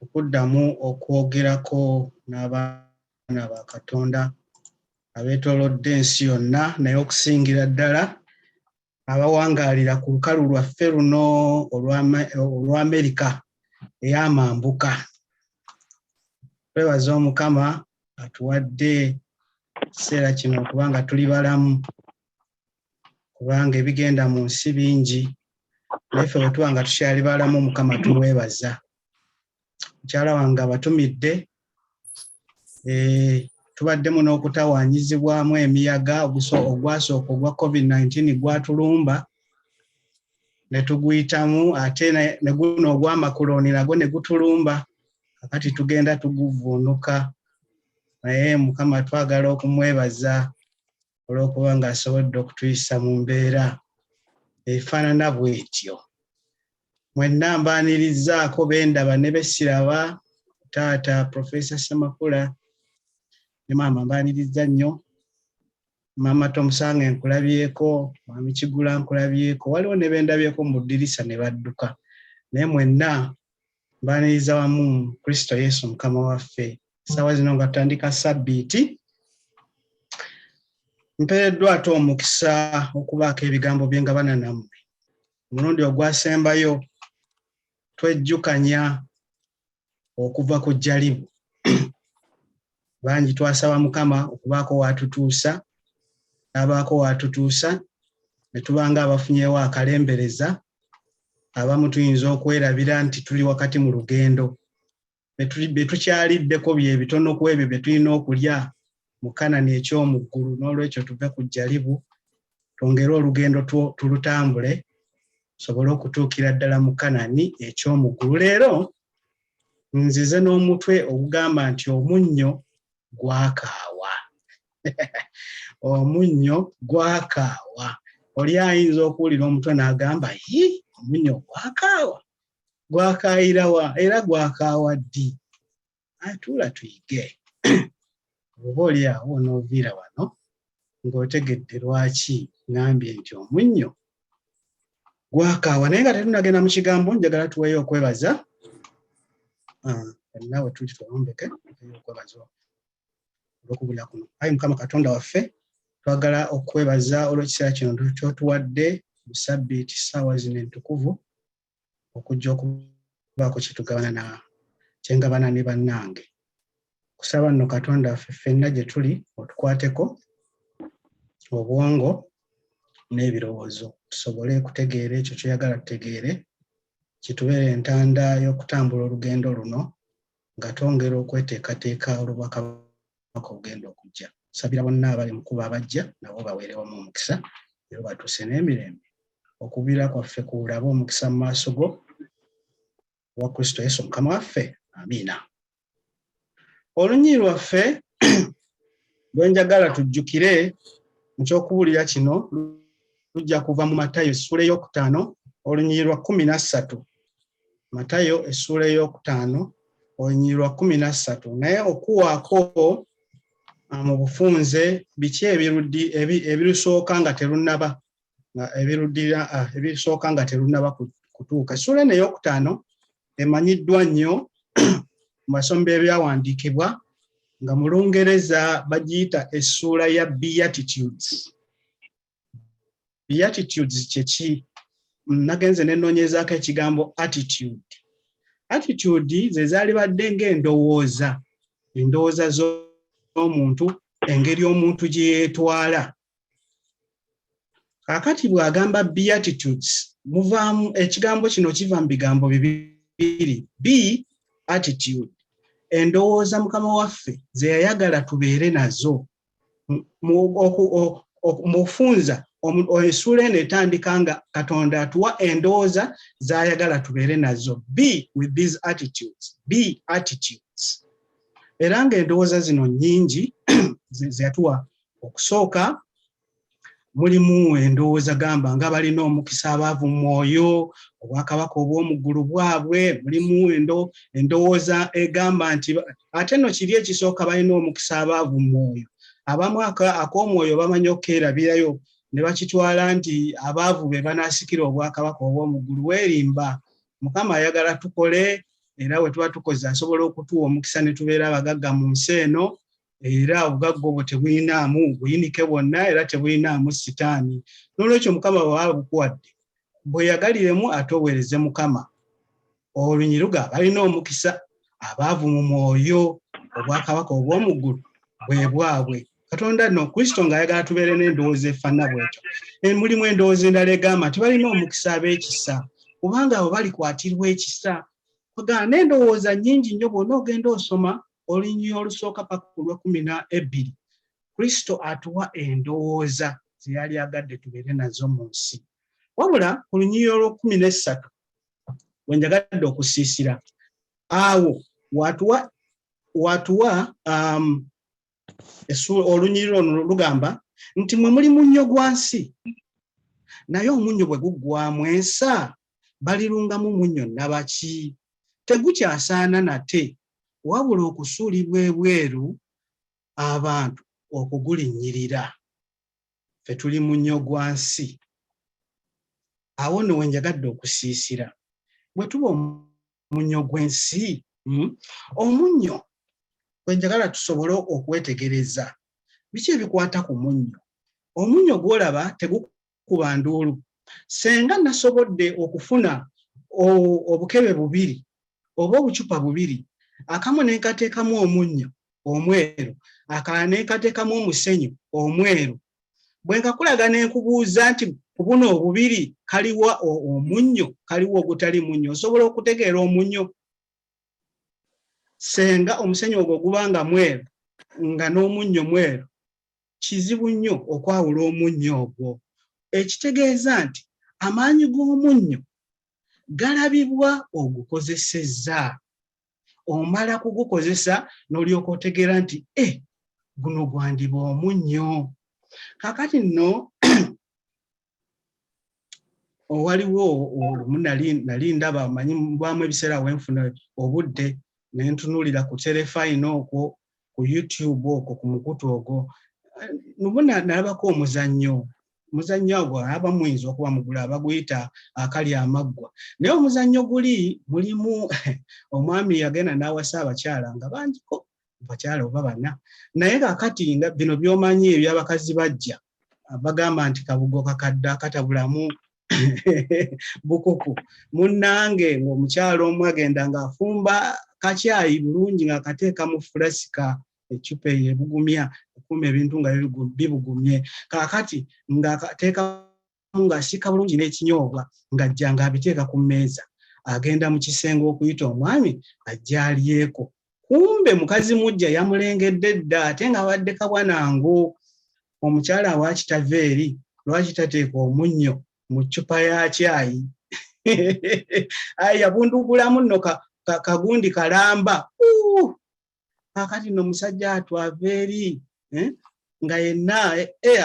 okuddamu okwogerako n'abaana ba Katonda abeetoolodde ensi yonna, naye okusingira ddala abawangaalira ku lukalu lwaffe luno olw'Amerika ey'amambuka. Twebaza Omukama atuwadde ekiseera kino okubanga tuli balamu, kubanga ebigenda mu nsi bingi, naye ffe bwe tuba nga tukyali balamu Mukama tumwebaza. Mukyala wange abatumidde, tubaddemu n'okutawaanyizibwamu emiyaga ogwasooka ogwa COVID-19 gwatulumba ne tuguyitamu, ate ne guno ogw'amakoloni nagwo ne gutulumba, kakati tugenda tuguvvuunuka. Naye Mukama twagala okumwebaza olw'okuba ng'asobodde okutuyisa mu mbeera efaanana bw'etyo. Mwenna mbaanirizzaako bendaba ne bessiraba, Taata Professor Ssemakula ne Maama mbaanirizza nnyo. Maama Tomusange nkulabyeko, Mwami Kigula nkulabyeko, waliwo ne bendabyeko mu ddirisa ne badduka. Naye mwenna mbaaniriza wamu Kristo Yesu Mukama waffe. Essaawa zino nga tutandika Ssabbiiti, mpeereddwa ate omukisa okubaako ebigambo bye ngabana nammwe. Omulundi ogwasembayo twejjukanya okuva ku jjalibu. Bangi twasaba Mukama okubaako watutuusa, n'abaako watutuusa, ne tubanga abafunyeewo akalembereza. Abamu tuyinza okwerabira nti tuli wakati mu lugendo. Be tukyaliddeko bye bitono ku ebyo bye tulina okulya mu Kanani eky'omu ggulu, n'olwekyo tuve ku jjalibu, twongere olugendo tulutambule, tusobole okutuukira ddala mu Kanani eky'omu ggulu. Leero nzize n'omutwe ogugamba nti omunnyo gwakaawa. Omunnyo gwakaawa. Oli ayinza okuwulira omutwe n'agamba, omunnyo gwakaawa? Gwakaayira wa era gwakaawa ddi? Tuula tuyige. Oba oli awo n'oviira wano ng'otegedde lwaki ngambye nti omunnyo gwakaawa. Naye nga tetunnagenda mu kigambo, njagala tuweeyo okwebaza. Naawe tuli twewombeke okwebaza olw'okubulira kuno. Ayi Mukama Katonda waffe, twagala okwebaza olw'ekiseera kino ky'otuwadde mu Ssabbiiti, ssaawa zino entukuvu, okujja okubaako kyengabana ne bannange. Kusaba nno Katonda waffe ffenna gye tuli otukwateko obwongo n'ebirowoozo, tusobole kutegeera ekyo ky'oyagala tutegeere, kitubeere entanda y'okutambula olugendo luno nga twongera okweteekateeka olubaka okugenda okujja. Sabira bonna abali mu kuba abajja nabo baweerewamu omukisa, era batuuse n'emirembe. Okuviira kwaffe kuulabe omukisa mu maaso go wa Kristo Yesu Mukama waffe. Amiina. Olunyi lwaffe lwe njagala tujjukire mu ky'okuwulira kino lujja kuva mu Matayo essuula ey'okutaano olunyiriri lwa 13. Matayo essuula ey'okutaano olunyiriri lwa 13. Naye okuwaako mu bufunze biki ebirusooka nga terunnaba ebisooka nga terunnaba kutuuka. Essuula eno ey'okutaano emanyiddwa nnyo mu masomo ebyawandiikibwa nga mu Lungereza bagiyita essuula ya Beatitudes. Beatitudes kyeki? Nagenze ne nnoonyezaako ekigambo attitude. Attitude ze zaali badde ng'endowooza, endowooza z'omuntu, engeri omuntu gye yeetwala. Kaakati bw'agamba Beatitudes, muvaamu ekigambo kino kiva mu bigambo bibiri. Be attitude, endowooza Mukama waffe ze yayagala tubeere nazo. Mufunza essuula eno etandika nga Katonda atuwa endowooza z'ayagala tubeere nazo. Be with these attitudes. Be attitudes. Era ng'endowooza zino nnyingi ze yatuwa. Okusooka mulimu endowooza gamba nga balina omukisa abaavu mu mwoyo, obwakabaka obw'omu ggulu bwabwe. Mulimu endowooza egamba nti ate no kiri ekisooka balina omukisa abaavu mu mwoyo. Abamu ak'omwoyo bamanyi okukeerabirayo ne bakitwala nti abaavu be banaasikira obwakabaka obw'omu ggulu. Weerimba. Mukama ayagala tukole era we tuba tukoze asobola okutuwa omukisa ne tubeera abagagga mu nsi eno, era obugagga obwo tebuyinaamu buyinike bwonna era tebuyinaamu sitaani. N'olwekyo Mukama bw'aba bukuwadde bweyagaliremu ate oweereze Mukama. Olunyiruga balina omukisa, abaavu mu mwoyo, obwakabaka obw'omu ggulu bwe bwabwe. Katonda nno Kristo ng'ayagala tubeere n'endowooza efaana bw'etyo. Mulimu endowooza endala egamba nti balina omukisa ab'ekisa, kubanga abo balikwatirwa ekisa. Kugamba n'endowooza nnyingi nnyo bw'ona ogenda osoma Olunyiriri olusooka paka ku lw'12. Kristo atuwa endowooza ze yali agadde tubeere nazo mu nsi. Wabula ku Lunyiriri olw'13 we njagadde okusiisira, awo watuwa olunyiriri ono lugamba nti mwe muli munnyo gwa nsi, naye omunnyo bwe guggwaamu ensa balirungamu munnyo nabaki? Tegukyasaana nate wabula okusuulibwa ebweru abantu okugulinnyirira. Ffe tuli munnyo gwa nsi. Awo nno we njagadde okusiisira. Bwe tuba omunnyo gw'ensi, omunnyo bwe njagala tusobole okwetegereza biki ebikwata ku munnyo. Omunnyo gw'olaba tegukuba nduulu. Senga nasobodde okufuna obukebe 2 oba obucupa 2, akamu ne nkateekamu omunnyo omweru, akalala ne nkateekamu omusenyu omweru, bwe nkakulaga ne nkubuuza nti ku buno obubiri kaliwa omunnyo, kaliwa ogutali munnyo, osobola okutegeera omunnyo. Senga omusenyu ogwo gubanga mweru nga n'omunnyo mweru, kizibu nnyo okwawula omunnyo ogwo. Ekitegeeza nti amaanyi g'omunnyo galabibwa ogukozesezza. Omala kugukozesa n'olyoka otegeera nti guno gwandiba omunnyo. Kakati nno waliwo nali ndaba manyi mbwamu ebiseera wenfuna obudde ne ntunuulira ku terefayina okwo ku YouTube okwo ku mukutu ogwo. Nalabako omuzannyo ogwo aba muyinza okuba mugula abaguyita akali amaggwa. Naye omuzannyo guli mulimu omwami yagenda n'awasa abakyala nga bangiko bakyala oba bana. Naye kakati nga bino by'omanyi eby'abakazi bajja bagamba nti kabugo kakadde akatabulamu bukuku. Munnange ng'omukyala omu agenda ng'afumba kakyayi bulungi ng'akateeka mu fulasika, ecupa eyo ebugumya okuuma ebintu nga bibugumye. Kaakati ng'akateekamu ng'asiika bulungi n'ekinyoobwa ng'ajja ng'abiteeka ku mmeeza. Agenda mu kisenge okuyita omwami ajja alyeko. Kumbe mukazi mujja yamulengedde dda ate ng'abadde kabwanango. Omukyala waakitava eri, lwaki tateeka omunnyo mu ccupa ya cyayi? Yabundugulamu nno kagundi kalamba. Kakati nno omusajja atwava eri nga yenna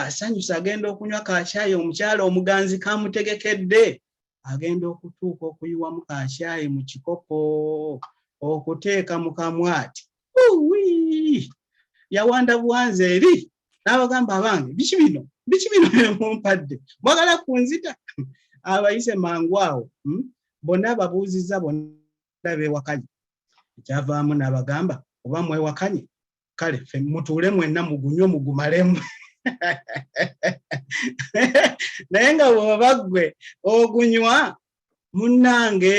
asanyuse agenda okunywa ka cyayi. Omukyala omuganzi kamutegekedde agenda okutuuka okuyiwamu ka cyayi mu kikopo okuteeka mu kamwati. Yawanda buwanza eri n'abagamba abange biki bino mumpadde, mwagala kunzita? Abayise mangu awo bonna ababuuzizza, bonna beewakanye. Ekyavaamu n'abagamba oba mwewakanye kale ffe mutuule mwenna mugunywe mugumalemu. Naye nga bw'oba ggwe ogunywa munnange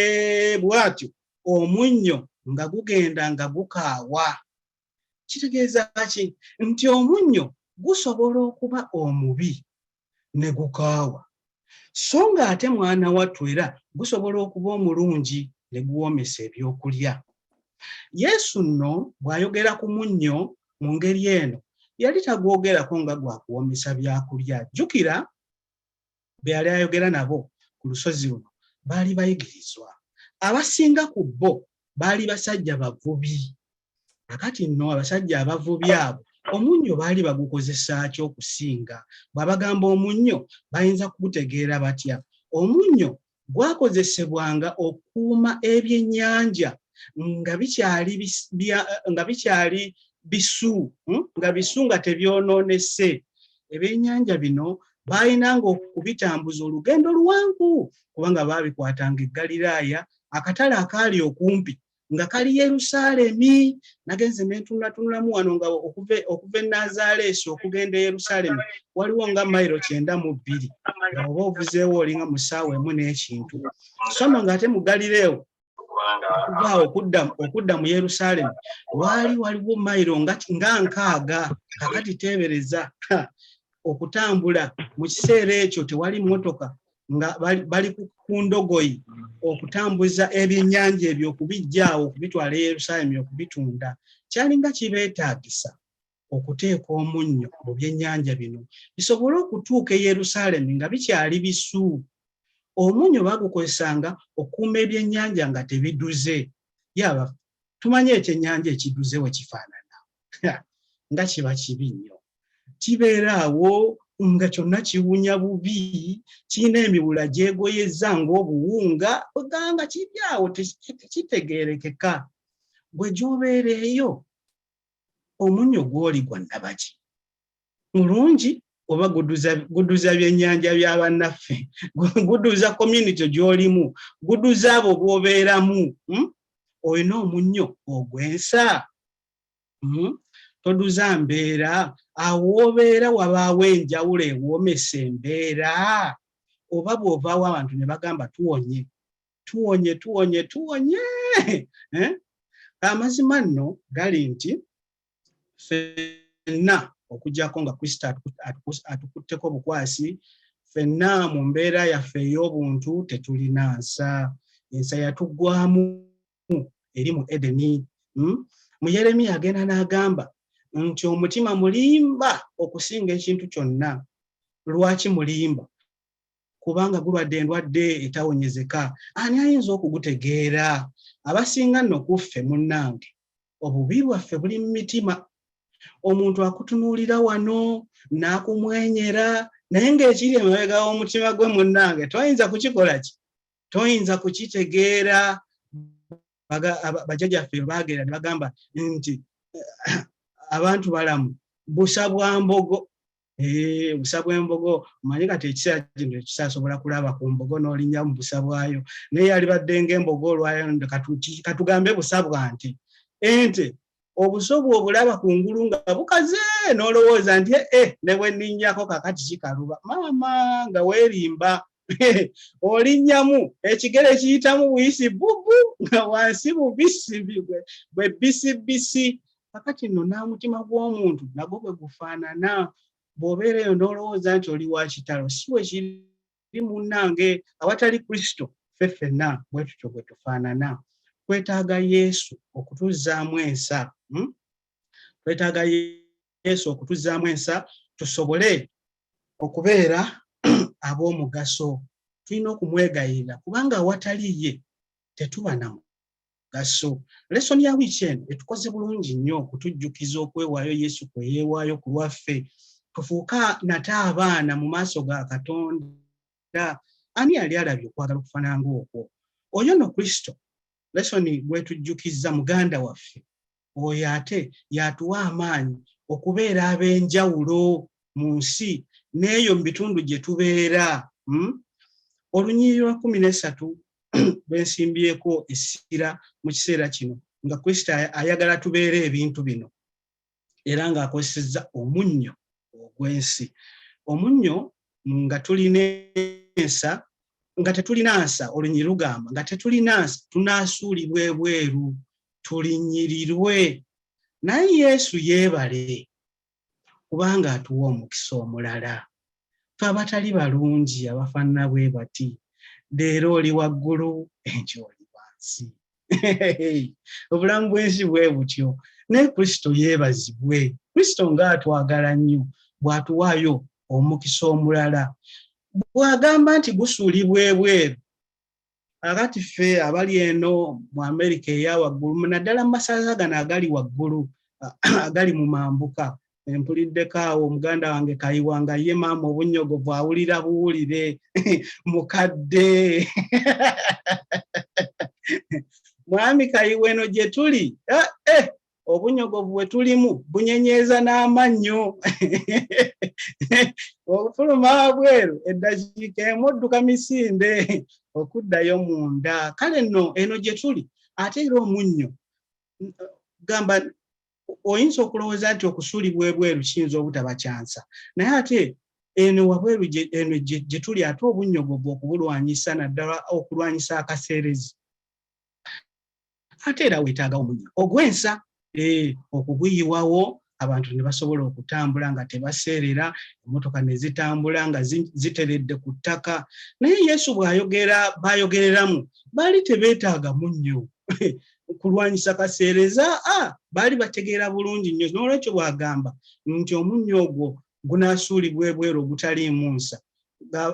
bw'atyo omunnyo nga gugenda nga gukaawa. Kitegeeza ki? Nti omunnyo gusobola okuba omubi ne gukaawa, so ng'ate mwana wattu era gusobola okuba omulungi ne guwoomesa ebyokulya. Yesu nno bw'ayogera ku munnyo mu ngeri eno yali tagwogerako nga gwakuwoomesa byakulya. Jjukira be yali ayogera nabo ku lusozi luno baali bayigirizwa. Abasinga ku bo baali basajja bavubi. Kakati nno abasajja abavubi abo omunnyo baali bagukozesa ki okusinga? Bw'abagamba omunnyo bayinza kugutegeera batya? Omunnyo gwakozesebwanga okuuma ebyennyanja nga bikyali bisu, nga bisu nga tebyonoonese. Ebyennyanja bino baayinanga okubitambuza olugendo luwanvu kubanga baabikwatanga e Ggaliraaya, akatale akaali okumpi nga kali Yerusaalemi. Nagenze nentunulamu wano nga okuva e Nazaaleesi okugenda e Yerusaalemi waliwo nga mayiro 92 nga oba ovuzeewo olinga mu ssaawa emu n'ekintu. So nno ng'ate mu Galileewo okudda mu Yerusaalemi waliwo mayiro nga 6. Kakati teebereza okutambula mu kiseera ekyo tewali mmotoka nga bali ku ndogoyi okutambuza ebyennyanja ebyo okubijjaawo okubitwala e Yerusaalemi okubitunda. Kyalinga kibeetaagisa okuteeka omunnyo mu byennyanja bino bisobole okutuuka e Yerusaalemi nga bikyali bisu. Omunnyo bagukozesanga okukuuma ebyennyanja nga tebiduze. Yaba tumanyi ekyennyanja ekiduze we kifaanana nga kiba kibi nnyo. Kibeera awo nga kyonna kiwunya bubi, kirina emibula gyegoyezza ng'obuwunga oganga kiri awo tekitegeerekeka. Bwe gy'obeera eyo omunnyo gw'oli gwa nnabaki? Mulungi oba guduza byennyanja bya bannaffe, guduza community gy'olimu, guduza abo bw'obeeramu. Olina omunnyo ogwensa. Toduza mbeera, awo obeera wabaawo enjawulo ewoomesa embeera. Oba bw'ovaawo abantu ne bagamba tuwonye. Amazima nno gali nti ffenna okuggyako nga Kristo atukutteko bukwasi, ffenna mu mbeera yaffe ey'obuntu tetulina nsa. Ensa yatuggwamu eri mu Edeni. Mu Yeremiya agenda n'agamba nti omutima mulimba okusinga ekintu kyonna. Lwaki mulimba? Kubanga gulwadde endwadde etawonyezeka. Ani ayinza okugutegeera? Abasinga nno kuffe munnange obubi bwaffe buli mu mitima. Omuntu akutunuulira wano n'akumwenyera naye ng'ekiri emabega w'omutima gwe munnange toyinza kukikola ki? Toyinza kukitegeera. Bajjajjaffe baagera ne bagamba nti abantu balamu busa bwa mbogo. Busa bw'embogo omanyi kati ekiseera kino tekisasobola kulaba ku mbogo n'olinnya mu busa bwayo, naye yali badde ng'embogo olwayo katugambe busa bwa nti. Ente obuso bw'obulaba ku ngulu nga bukaze n'olowooza nti ne bwe nninnyako kakati kikaluba. Maama nga weerimba. Olinnyamu ekigere kiyitamu buyisi bubu nga wansi bubisi bwe bisibisi. Kakati nno n'omutima gw'omuntu nagwo bwe gufaanana. Bw'obeera eyo n'olowooza nti oli wa kitalo, si we kiri munnange. Awatali Kristo ffe ffenna bwe tutyo bwe tufaanana. Twetaaga Yesu okutuzzaamu ensa. Twetaaga Yesu okutuzzaamu ensa tusobole okubeera ab'omugaso. Tulina okumwegayirira kubanga awatali ye tetuba na mugaso. Lesoni ya wiiki eno etukoze bulungi nnyo okutujjukiza okwewaayo Yesu kwe yeewaayo ku lwaffe. Tufuuka nate abaana mu maaso ga Katonda. Ani yali alabye okwagala okufaanana ng'okwo? Oyo nno Kristo. Lesoni bwetujjukiza muganda waffe. Oyo ate yatuwa amaanyi okubeera ab'enjawulo mu nsi n'eyo mu bitundu gye tubeera. Olunyiriri lwa 13 lwensimbyeko essira mu kiseera kino nga Kristo ayagala tubeere ebintu bino era ng'akozesezza omunnyo ogw'ensi. Omunnyo nga tulina ensa, nga tetulina nsa, olunyiriri lugamba nga tetulina nsa tunaasuulibwa ebweru tulinnyirirwe. Naye Yesu yeebale kubanga atuwa omukisa omulala. Ffe abatali balungi abafaanana bwe bati, leero oli waggulu enkya oli wansi. Obulamu bw'ensi bwe butyo. Naye Kristo yeebazibwe. Kristo ng'atwagala nnyo bw'atuwaayo omukisa omulala. Bw'agamba nti gusuulibwa ebweru, akati ffe abali eno mu Amerika eya waggulu, naddala mu masaza gano agali waggulu, agali mu mambuka, empuliddeko awo omuganda wange Kayiwa nga ye maama obunnyogovu awulira buwulire mukadde. Mwami Kayiwa eno gye tuli, obunnyogovu bwe tulimu bunyenyeeza n'amannyo. Okufuluma wabweru eddakiika emu odduka misinde okuddayo munda. Kale nno eno gye tuli ate era omunnyo gamba oyinza okulowooza nti okusuulibwa ebweru kiyinza obutaba kyansa naye ate eno wabweru eno gye tuli ate obunnyogo bwe okubulwanyisa naddala okulwanyisa akaseerezi ate era weetaaga omunnyo ogwensa okuguyiwawo abantu ne basobola okutambula nga tebaseerera emmotoka ne zitambula nga ziteredde ku ttaka naye Yesu bayogereramu baali tebeetaaga munnyo kulwanyisa kaseereza baali bategeera bulungi nnyo n'olwekyo bwagamba nti omunnyo ogwo gunaasuulibwa ebweru ogutaliimu nsa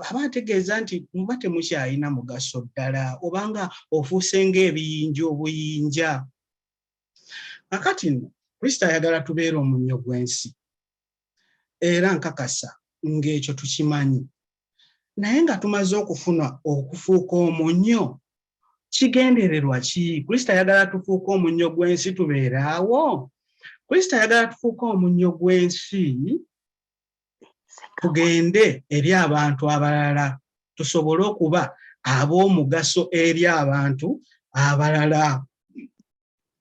aba ategeeza nti muba temukyalina mugaso ddala obanga ofuuse ng'ebiyinja obuyinja kakati nno Kristo ayagala tubeere omunnyo gw'ensi era nkakasa ng'ekyo tukimanyi naye nga tumaze okufuna okufuuka omunnyo kigendererwa ki Kristo ayagala tufuuke omunnyo gw'ensi tubeere awo Kristo ayagala tufuuke omunnyo gw'ensi tugende eri abantu abalala tusobole okuba ab'omugaso eri abantu abalala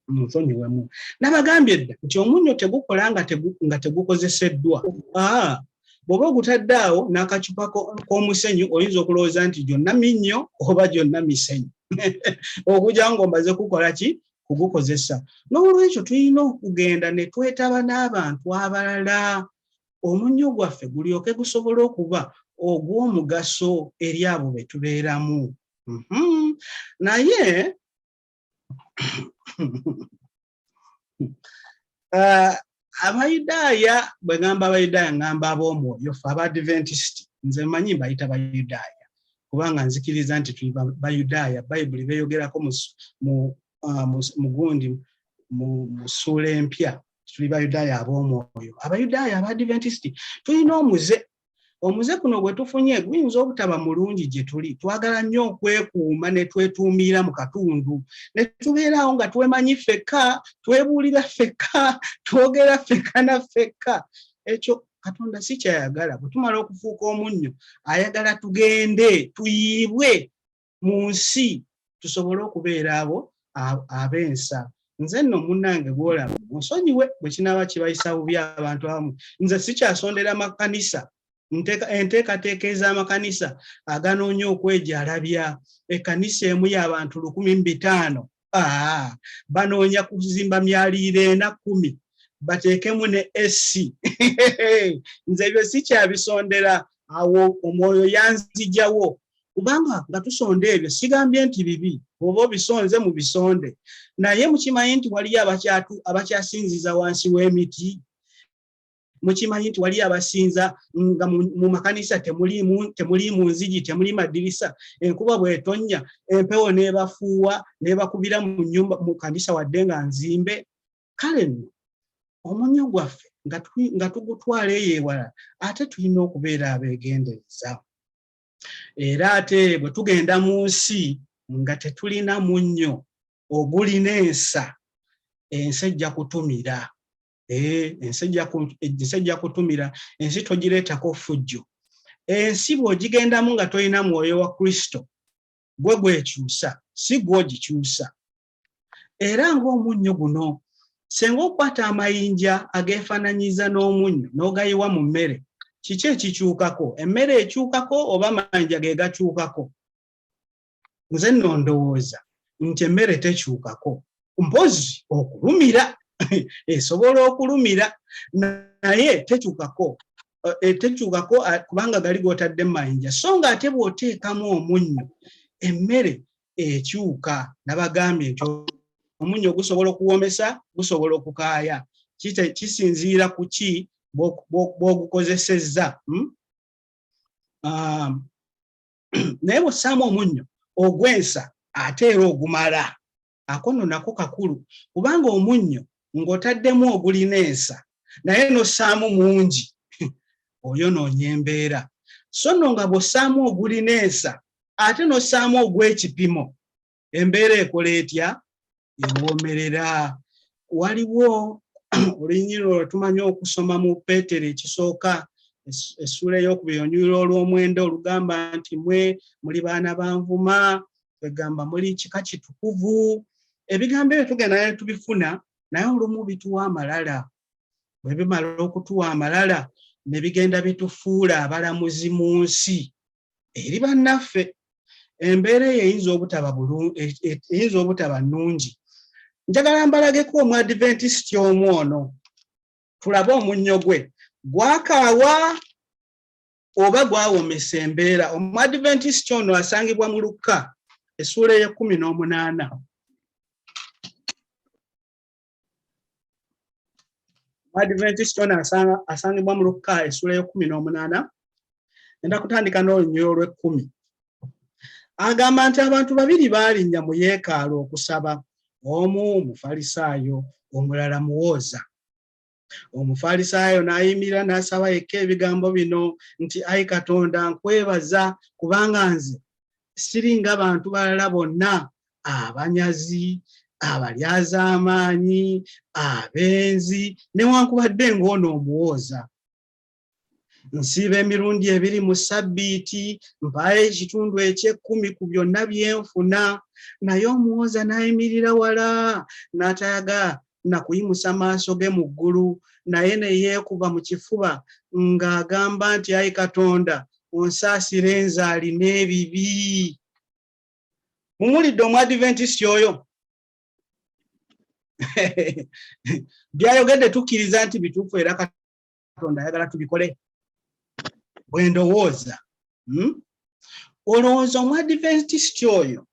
musonyiwemu nabagambye dda nti omunnyo tegukola nga tegukozeseddwa bw'oba ogutadde awo n'akacupa k'omusenyu oyinza okulowooza nti gyonna minnyo oba gyonna misenyu okujja ng'omaze kukola ki kugukozesa n'olwekyo tulina okugenda ne twetaba n'abantu abalala omunnyo gwaffe gulyoke gusobole okuba ogw'omugaso eri abo be tubeeramu naye abayudaaya bwe ngamba abayudaaya ngamba ab'omwoyo ffe abadventisiti nze mmanyi mbayita bayudaaya kubanga nzikiriza nti tuli bayudaaya bayibuli beeyogerako mu gundi mu ssuula empya tuli bayudaaya ab'omwoyo abayudaaya abadventisiti tulina omuze kuno gwe tufunye guyinza obutaba mulungi gye tuli twagala nnyo okwekuuma ne twetuumira mu katundu ne tubeerawo nga twemanyi ffekka twebuulira ffekka twogera ffekka na ffekka ekyo Katonda si kyayagala bwe tumala okufuuka omunnyo ayagala tugende tuyiibwe mu nsi tusobole okubeera abo ab'ensa nze nno munnange gw'olaba onsonyiwe bwe kinaaba kibayisa bubi abantu abamu nze sikyasondera makanisa enteekateeka ez'amakanisa aganoonya okwejalabya ekkanisa emu y'abantu 1500 banoonya kuzimba myaliiro 10 bateekemu ne esi nze ebyo sikyabisondera awo omwoyo yanzijjawo kubanga nga tusonda ebyo sigambye nti bibi oba obisonze mu bisonde naye mukimanyi nti waliyo abakyasinziza wansi w'emiti mukimanyi nti waliyo abasinza nga mu makanisa temuliimu nzigi temuli madirisa enkuba bw'etonnya empewo n'ebafuuwa n'ebakubira mu nnyumba mu kanisa wadde nga nzimbe kale nno omunnyo gwaffe nga tugutwala eyo ewala ate tulina okubeera abeegendereza era ate bwe tugenda mu nsi nga tetulina munnyo ogulina ensa ensi ejja kutumira ensi ejja kutumira ensi togireetako ffujjo ensi bw'ogigendamu nga tolina mwoyo wa Kristo gwe gwekyusa si gw'ogikyusa era ng'omunnyo guno senga okwata amayinja ageefaananyiza n'omunnyo n'ogayiwa mu mmere kiki ekikyukako emmere ekyukako oba amayinja ge gakyukako nze nno ndowooza nti emmere tekyukako mpozi okulumira esobola okulumira naye tekyukako kubanga gali g'otadde mayinja so nga ate bw'oteekamu omunnyo emmere ekyuka nabagambye nti omunnyo gusobola okuwomesa gusobola okukaaya kisinziira ku ki bw'ogukozesezza naye bw'ossaamu omunnyo ogwensa ate era ogumala ako nno nako kakulu kubanga omunnyo ng'otaddemu ogulina ensa naye n'ossaamu mungi oyonoonya embeera so nno nga bw'ossaamu ogulina ensa ate n'ossaamu ogw'ekipimo embeera ekola etya ewoomerera waliwo olunyiriro lwe tumanyi okusoma mu Peetero ekisooka essula ey'okubiri olunyiriro olw'omwenda olugamba nti mwe muli baana ba nvuma kwegamba muli kika kitukuvu ebigambo ebyo tugenda tubifuna naye olumu bituwa amalala. Bwe bimala okutuwa amalala ne bigenda bitufuula abalamuzi mu nsi eri bannaffe. Embeera eyo eyinza obutaba nnungi. Njagala mbalageko Omuadventisiti omu ono, tulabe omunnyo gwe gwakaawa oba gwawomesa embeera. Omuadventisiti ono asangibwa mu Luka essuula ya 18. Omuadventisiti ono asangibwa mu Luka essuula ya 18. Enda kutandika n'olunyiriro olw'10. Agamba nti abantu babiri baalinnya mu yeekaalu okusaba, omu Mufalisaayo, omulala muwooza. Omufalisaayo n'ayimirira n'asaba yekka ebigambo bino nti, Ayi Katonda, nkwebaza kubanga nze siringa bantu balala bonna, abanyazi, abalyazamaanyi, abenzi, newankubadde ng'ono omuwooza. Nsiiba emirundi 2 mu Sabbiiti, mpaayo ekitundu eky'10 ku byonna bye nfuna. Naye omuwooza n'ayimirira wala n'atayaga na kuyimusa maaso ge mu ggulu, naye ne yeekuba mu kifuba ng'agamba nti, Ayi Katonda, onsaasire nze alina ebibi. Mumulidde Omuadventisiti oyo? Byayogedde tukkiriza nti bituufu era Katonda ayagala tubikole? Bwe ndowooza. Olowooza Omuadventisiti oyo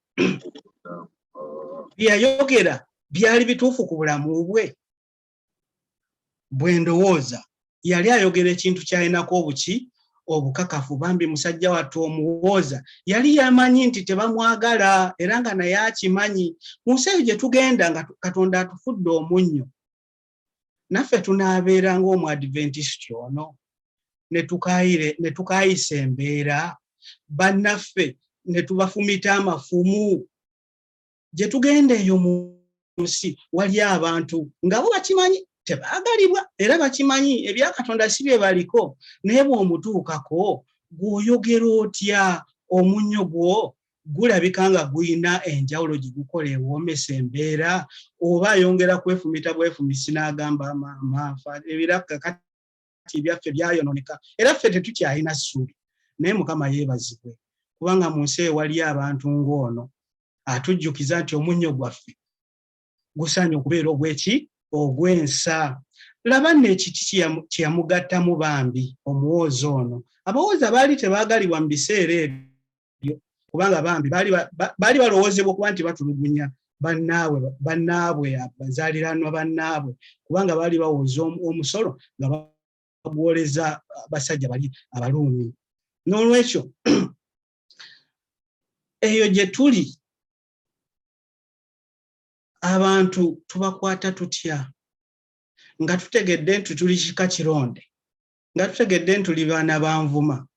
byayogera byali bituufu ku bulamu bwe? Bwe ndowooza yali ayogera ekintu ky'alinako obukakafu. Bambi musajja wattu omuwooza yali yamanyi nti tebamwagala era nga naye akimanyi. Mu nsi eyo gye tugenda nga Katonda atufudde omunnyo, naffe tunaabeera ng'Omuadventisiti ono ne tukaayisa embeera bannaffe ne tubafumita amafumu. Gye tugenda eyo mu nsi wali abantu nga bo bakimanyi tebaagalibwa era bakimanyi ebya Katonda si bye baliko, naye bw'omutuukako gw'oyogera otya? Omunnyo gwo gulabika nga guyina enjawulo gye gukola ewomesa embeera, oba ayongera kwefumita bwefumisi n'agamba maafa ebiraka kati ebyaffe byayononeka era ffe tetukyalina ssuubi. Naye Mukama yeebazibwe kubanga mu nsi eyo wali abantu ng'ono atujjukiza nti omunnyo gwaffe gusaanye okubeera ogw'ensa. Laba nno ekiti kye yamugattamu bambi omuwooza ono. Abawooza baali tebaagalibwa mu biseera ebyo kubanga bambi baali balowoozebwa okuba nti batulugunya bannaabwe, bazaaliranwa bannaabwe, kubanga baali bawooza omusolo nga bagwoleza basajja bali Abaruumi. N'olwekyo eyo gye tuli abantu tubakwata tutya? Nga tutegedde nti tuli kika kironde, nga tutegedde nti tuli baana ba nvuma,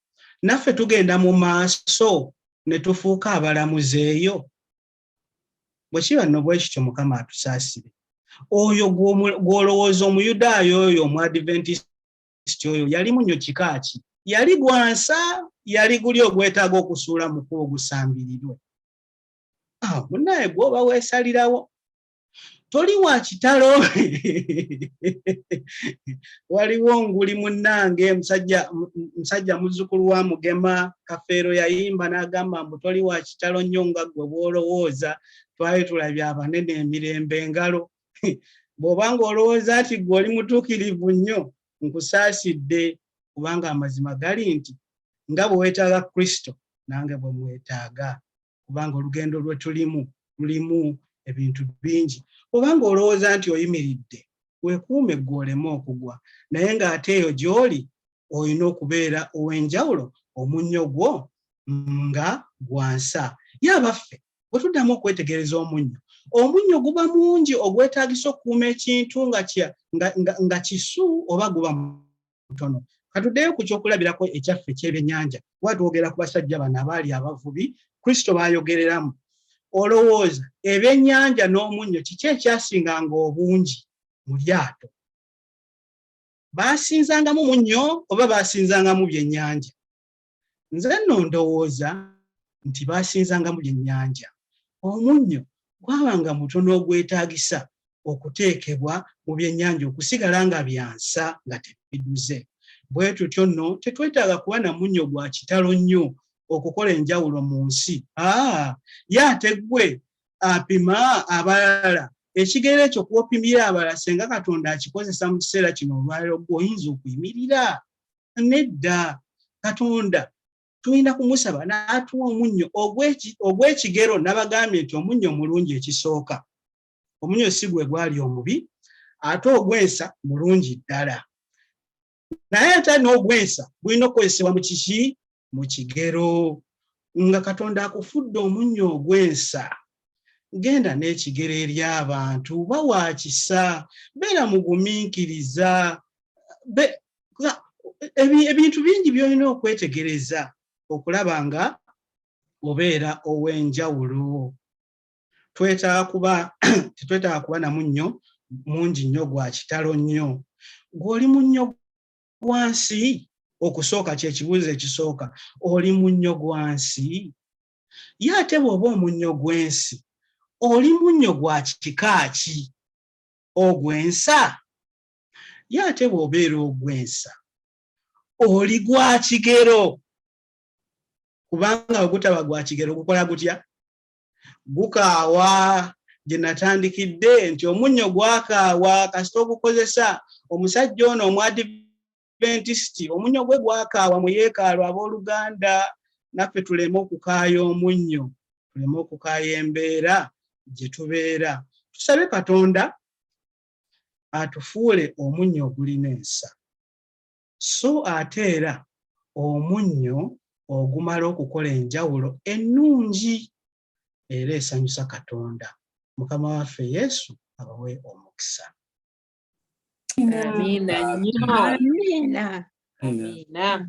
naffe tugenda mu maaso ne tufuuka abalamuzi eyo? Bwe kiba nno bwe kityo Mukama atusaasire. Oyo gw'olowooza Omuyudaaya oyo Omuadventisiti oyo yali munnyo kika ki? Yali gwansa? Yali guli ogwetaaga okusuula mu kkubo gusambirirwe? Munnaye gw'oba weesalirawo. Toli wa kitalo. Waliwo nguli munnange musajja muzzukulu wa Mugema Kafeero yayimba n'agamba mbu toli wa kitalo nnyo nga ggwe bw'olowooza, twali tulabye abanene emirembe engalo. Bw'obanga olowooza nti ggwe oli mutuukirivu nnyo, nkusaasidde kubanga amazima gali nti nga bwe weetaaga Kristo nange bwe mwetaaga, kubanga olugendo lwe lulimu ebintu bingi. Obanga olowooza nti oyimiridde, weekuume ggwe oleme okugwa, naye ng'ate eyo gy'oli olina okubeera ow'enjawulo, omunnyo gwo nga gwansa. Ye abaffe bwe tuddamu okwetegereza omunnyo guba mungi ogwetaagisa okukuuma ekintu nga kisu oba guba mutono. Katuddeyo ku kyokulabirako ekyaffe eky'ebyennyanja. Twogera ku basajja bano abaali abavubi Kristo baayogereramu. Olowooza ebyennyanja n'omunnyo kiki ekyasinganga obungi mu lyato? Baasinzangamu munnyo oba baasinzangamu byennyanja? Nze nno ndowooza nti baasinzangamu byennyanja. Omunnyo gwabanga mutono ogwetaagisa okuteekebwa mu byennyanja okusigala nga byansa nga tebiduze. Bwe tutyo nno tetwetaaga kuba na munnyo gwa kitalo nnyo okukola enjawulo mu nsi. Ye ate ggwe apima abalala. Ekigero ekyo kw'opimira abalala senga Katonda akikozesa mu kiseera kino olwaliro gw'oyinza okuyimirira. Nedda, Katonda tulina kumusaba n'atuwa omunnyo ogw'ekigero. Nabagambye nti omunnyo mulungi ekisooka. Omunnyo si gwe gwali omubi, ate ogwensa mulungi ddala. Naye ate n'ogwensa bulina okukozesebwa mu kiki? Mu kigero. Nga Katonda akufudde omunnyo ogwensa, genda n'ekigero eri abantu, bawa kisa, beera mugumiikiriza. Ebintu bingi by'olina okwetegereza okulaba nga obeera ow'enjawulo. Tetwetaaga kuba na munnyo mungi nnyo gwa kitalo nnyo. Gw'oli munnyo gwa nsi, okusooka kye kibuuzo ekisooka, oli munnyo gwa nsi? Ye ate bw'oba omunnyo gw'ensi, oli munnyo gwa kika ki? Ogwensa? Ye ate bw'obeera ogwensa, oli gwa kigero? Kubanga bwe gutaba gwa kigero gukola gutya? Gukaawa. Gye natandikidde nti omunnyo gwakaawa kasita ogukozesa. Omusajja ono Omwadiventisti omunnyo gwe gwakaawa mu yeekaalu. Abooluganda, naffe tuleme okukaaya omunnyo, tuleme okukaaya embeera gye tubeera. Tusabe Katonda atufuule omunnyo ogulina ensa, so ate era omunnyo ogumala okukola enjawulo ennungi era esanyusa Katonda. Mukama waffe Yesu abawe omukisa. Amina. Amina.